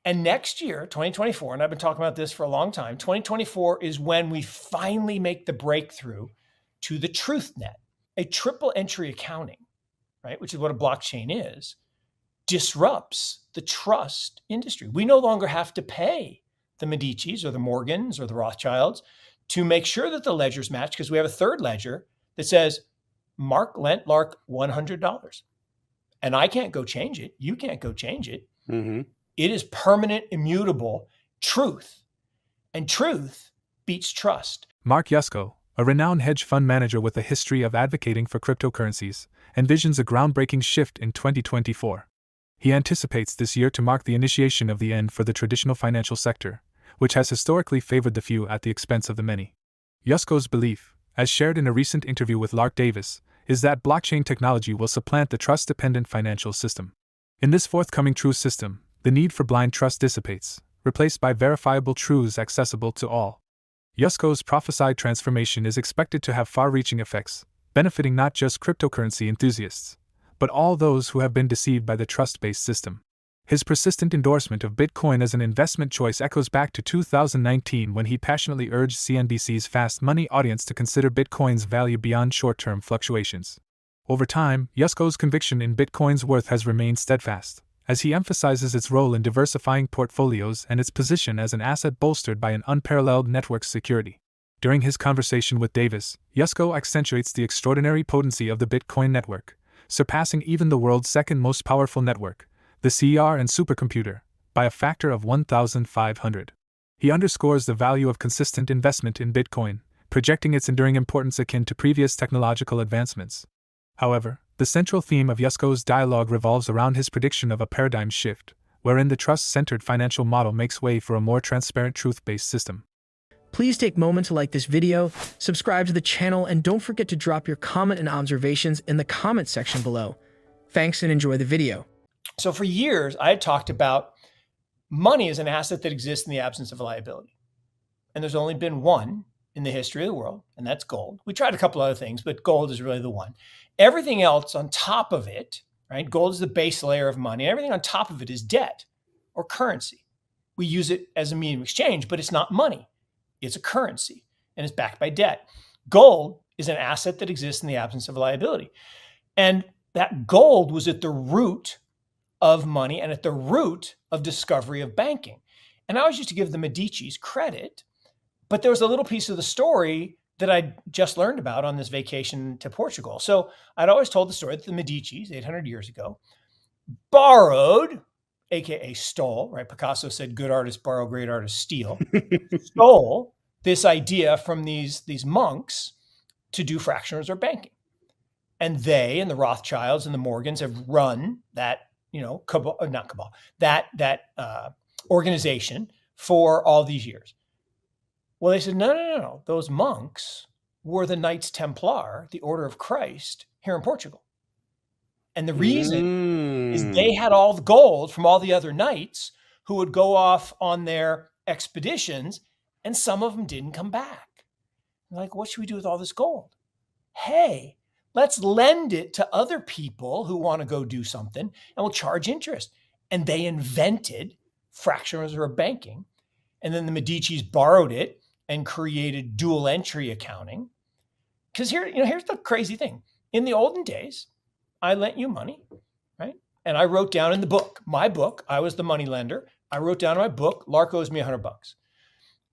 And next year, 2024, and I've been talking about this for a long time, 2024 is when we finally make the breakthrough to the truth net. A triple entry accounting, right, which is what a blockchain is, disrupts the trust industry. We no longer have to pay the Medicis or the Morgans or the Rothschilds to make sure that the ledgers match, because we have a third ledger that says Mark lent Lark $100. And I can't go change it. You can't go change it. Mm-hmm. It is permanent, immutable truth. And truth beats trust. Mark Yusko, a renowned hedge fund manager with a history of advocating for cryptocurrencies, envisions a groundbreaking shift in 2024. He anticipates this year to mark the initiation of the end for the traditional financial sector, which has historically favored the few at the expense of the many. Yusko's belief, as shared in a recent interview with Lark Davis, is that blockchain technology will supplant the trust-dependent financial system. In this forthcoming truth system, the need for blind trust dissipates, replaced by verifiable truths accessible to all. Yusko's prophesied transformation is expected to have far-reaching effects, benefiting not just cryptocurrency enthusiasts, but all those who have been deceived by the trust-based system. His persistent endorsement of Bitcoin as an investment choice echoes back to 2019 when he passionately urged CNBC's Fast Money audience to consider Bitcoin's value beyond short-term fluctuations. Over time, Yusko's conviction in Bitcoin's worth has remained steadfast, as he emphasizes its role in diversifying portfolios and its position as an asset bolstered by an unparalleled network security. During his conversation with Davis, Yusko accentuates the extraordinary potency of the Bitcoin network, surpassing even the world's second most powerful network, the CR and supercomputer, by a factor of 1,500. He underscores the value of consistent investment in Bitcoin, projecting its enduring importance akin to previous technological advancements. However, the central theme of Yusko's dialogue revolves around his prediction of a paradigm shift, wherein the trust-centered financial model makes way for a more transparent truth-based system. Please take a moment to like this video, subscribe to the channel, and don't forget to drop your comment and observations in the comment section below. Thanks and enjoy the video. So for years, I had talked about money as an asset that exists in the absence of a liability. And there's only been one in the history of the world, and that's gold. We tried a couple other things, but gold is really the one. Everything else on top of it, right? Gold is the base layer of money. Everything on top of it is debt or currency. We use it as a medium of exchange, but it's not money. It's a currency, and it's backed by debt. Gold is an asset that exists in the absence of a liability. And that gold was at the root of money and at the root of discovery of banking. And I always used to give the Medicis credit, but there was a little piece of the story that I just learned about on this vacation to Portugal. So I'd always told the story that the Medicis, 800 years ago, borrowed, AKA stole, right? Picasso said, good artists borrow, great artists steal, stole this idea from these monks to do fractional reserve banking. And they and the Rothschilds and the Morgans have run that, organization for all these years. Well, they said, no. Those monks were the Knights Templar, the Order of Christ, here in Portugal. And the reason is they had all the gold from all the other knights who would go off on their expeditions, and some of them didn't come back. They're like, what should we do with all this gold? Hey, let's lend it to other people who want to go do something, and we'll charge interest. And they invented fractional reserve banking. And then the Medicis borrowed it and created dual entry accounting. Because here's the crazy thing. In the olden days, I lent you money, right? And I wrote down in the book, my book, I was the money lender. I wrote down in my book, Lark owes me $100.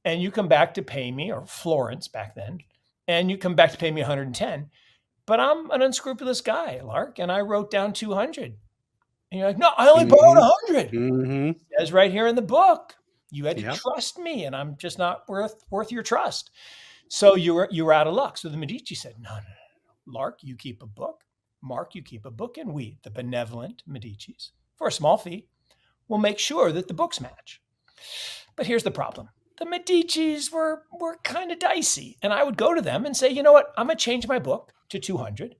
And you come back to pay me, or Florence back then, and you come back to pay me 110. But I'm an unscrupulous guy, Lark, and I wrote down 200. And you're like, no, I only borrowed 100. It says right here in the book, you had to trust me, and I'm just not worth your trust. So you were out of luck. So the Medici said, no. Lark, you keep a book. Mark, you keep a book, and we, the benevolent Medicis, for a small fee, will make sure that the books match. But here's the problem. The Medicis were kind of dicey. And I would go to them and say, you know what? I'm going to change my book to 200.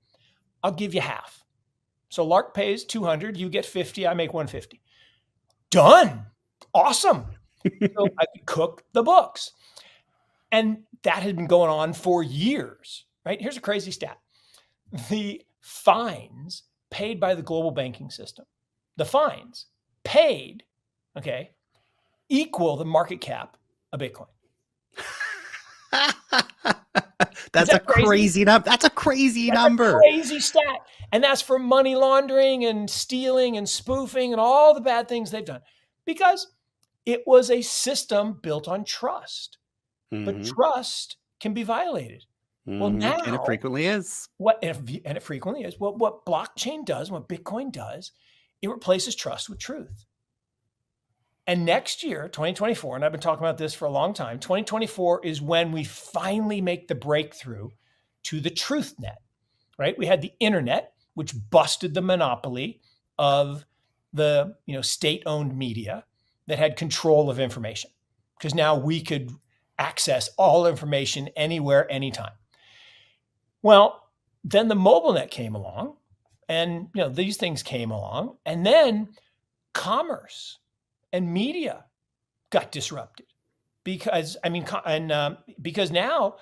I'll give you half. So Lark pays 200. You get 50. I make 150. Done. Awesome. So I could cook the books. And that had been going on for years, right? Here's a crazy stat. The fines paid by the global banking system, the fines paid, okay, equal the market cap of Bitcoin. That's a crazy number. That's a crazy number. A crazy stat. And that's for money laundering and stealing and spoofing and all the bad things they've done. Because it was a system built on trust. But trust can be violated. Well, now, and it frequently is. It frequently is. What blockchain does, what Bitcoin does, it replaces trust with truth. And next year, 2024, and I've been talking about this for a long time, 2024 is when we finally make the breakthrough to the truth net, right? We had the internet, which busted the monopoly of the state-owned media that had control of information, because now we could access all information anywhere, anytime. Well, then the mobile net came along, and these things came along, and then commerce and media got disrupted because now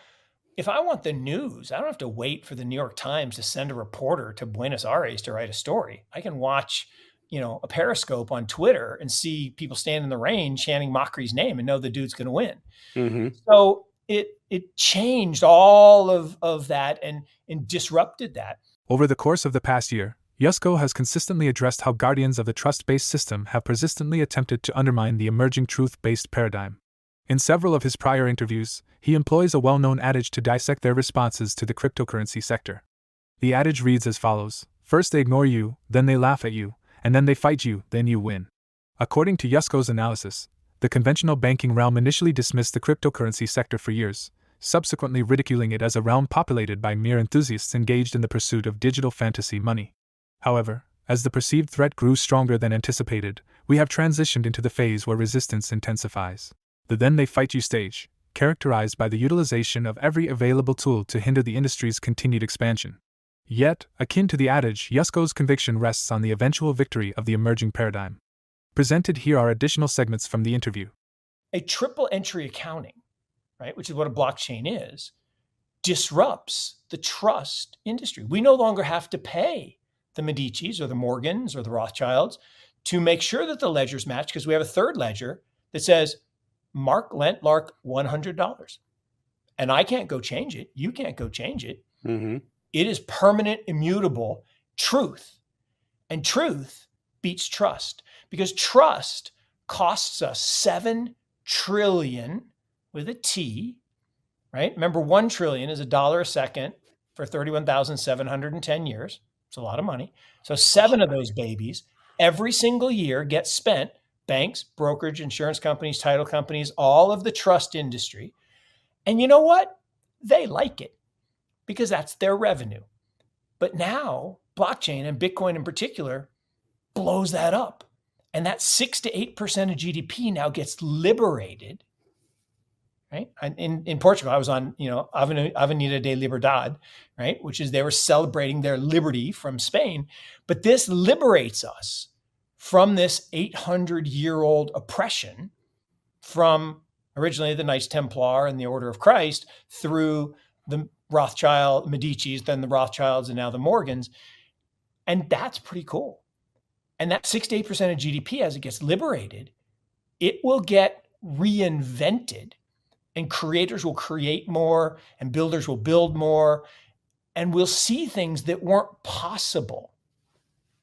if I want the news, I don't have to wait for the New York Times to send a reporter to Buenos Aires to write a story. I can watch, a Periscope on Twitter and see people stand in the rain chanting Macari's name and know the dude's going to win. So it changed all of that and disrupted that. Over the course of the past year, Yusko has consistently addressed how guardians of the trust-based system have persistently attempted to undermine the emerging truth-based paradigm. In several of his prior interviews, he employs a well-known adage to dissect their responses to the cryptocurrency sector. The adage reads as follows: first they ignore you, then they laugh at you, and then they fight you, then you win. According to Yusko's analysis, the conventional banking realm initially dismissed the cryptocurrency sector for years, subsequently ridiculing it as a realm populated by mere enthusiasts engaged in the pursuit of digital fantasy money. However, as the perceived threat grew stronger than anticipated, we have transitioned into the phase where resistance intensifies. The then they fight you stage, characterized by the utilization of every available tool to hinder the industry's continued expansion. Yet, akin to the adage, Yusko's conviction rests on the eventual victory of the emerging paradigm. Presented here are additional segments from the interview. A triple entry accounting, right, which is what a blockchain is, disrupts the trust industry. We no longer have to pay the Medicis or the Morgans or the Rothschilds to make sure that the ledgers match, because we have a third ledger that says Mark lent Lark $100. And I can't go change it. You can't go change it. It is permanent, immutable truth. And truth beats trust, because trust costs us 7 trillion with a T, right? Remember, 1 trillion is $1 a second for 31,710 years. It's a lot of money. So 7 of those babies every single year get spent, banks, brokerage, insurance companies, title companies, all of the trust industry. And you know what? They like it because that's their revenue. But now blockchain and Bitcoin in particular blows that up. And that 6 to 8% of GDP now gets liberated. Right? In Portugal, I was on, Avenida de Liberdade, right? Which is they were celebrating their liberty from Spain. But this liberates us from this 800-year-old oppression from originally the Knights Templar and the Order of Christ through the Rothschild, Medicis, then the Rothschilds, and now the Morgans. And that's pretty cool. And that 6 to 8% of GDP, as it gets liberated, it will get reinvented. And creators will create more, and builders will build more, and we'll see things that weren't possible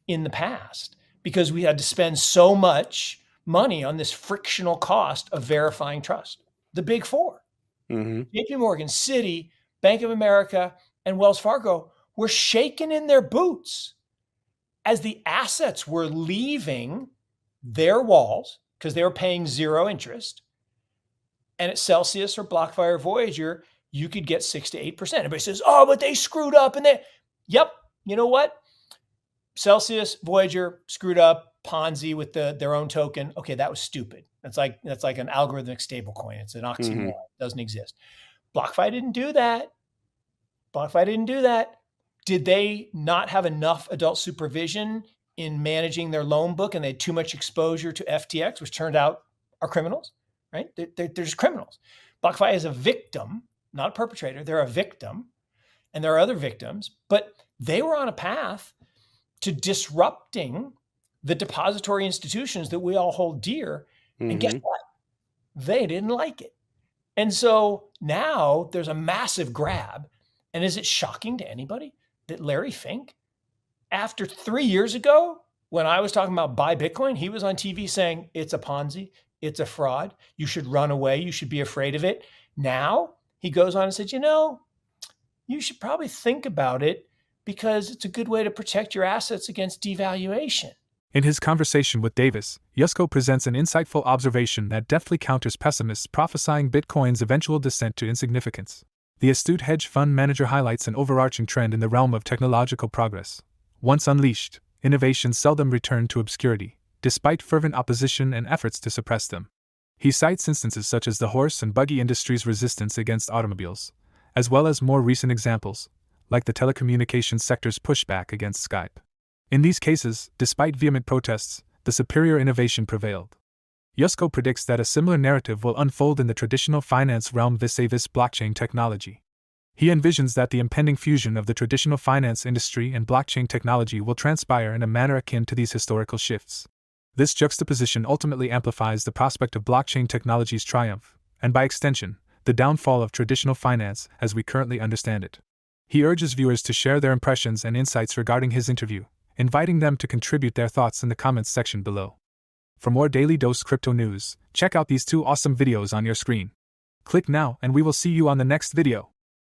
in the past because we had to spend so much money on this frictional cost of verifying trust. The big four, JP Morgan, Citi, Bank of America, and Wells Fargo were shaking in their boots as the assets were leaving their walls because they were paying 0 interest. And at Celsius or BlockFi or Voyager, you could get 6 to 8%. Everybody says, oh, but they screwed up. And yep, you know what? Celsius, Voyager screwed up, Ponzi with their own token. Okay, that was stupid. That's like an algorithmic stable coin. It's an oxymoron. It doesn't exist. BlockFi didn't do that. Did they not have enough adult supervision in managing their loan book and they had too much exposure to FTX, which turned out are criminals? Right? They're just criminals. BlockFi is a victim, not a perpetrator. They're a victim, and there are other victims, but they were on a path to disrupting the depository institutions that we all hold dear. And guess what? they didn't like it. And so now there's a massive grab. And is it shocking to anybody that Larry Fink, after 3 years ago, when I was talking about buy Bitcoin, he was on TV saying it's a Ponzi, it's a fraud, you should run away, you should be afraid of it. Now he goes on and said, you should probably think about it because it's a good way to protect your assets against devaluation. In his conversation with Davis, Yusko presents an insightful observation that deftly counters pessimists prophesying Bitcoin's eventual descent to insignificance. The astute hedge fund manager highlights an overarching trend in the realm of technological progress. Once unleashed, innovations seldom return to obscurity, despite fervent opposition and efforts to suppress them. He cites instances such as the horse and buggy industry's resistance against automobiles, as well as more recent examples, like the telecommunications sector's pushback against Skype. In these cases, despite vehement protests, the superior innovation prevailed. Yusko predicts that a similar narrative will unfold in the traditional finance realm vis-a-vis blockchain technology. He envisions that the impending fusion of the traditional finance industry and blockchain technology will transpire in a manner akin to these historical shifts. This juxtaposition ultimately amplifies the prospect of blockchain technology's triumph, and by extension, the downfall of traditional finance as we currently understand it. He urges viewers to share their impressions and insights regarding his interview, inviting them to contribute their thoughts in the comments section below. For more Daily Dose Crypto news, check out these 2 awesome videos on your screen. Click now and we will see you on the next video.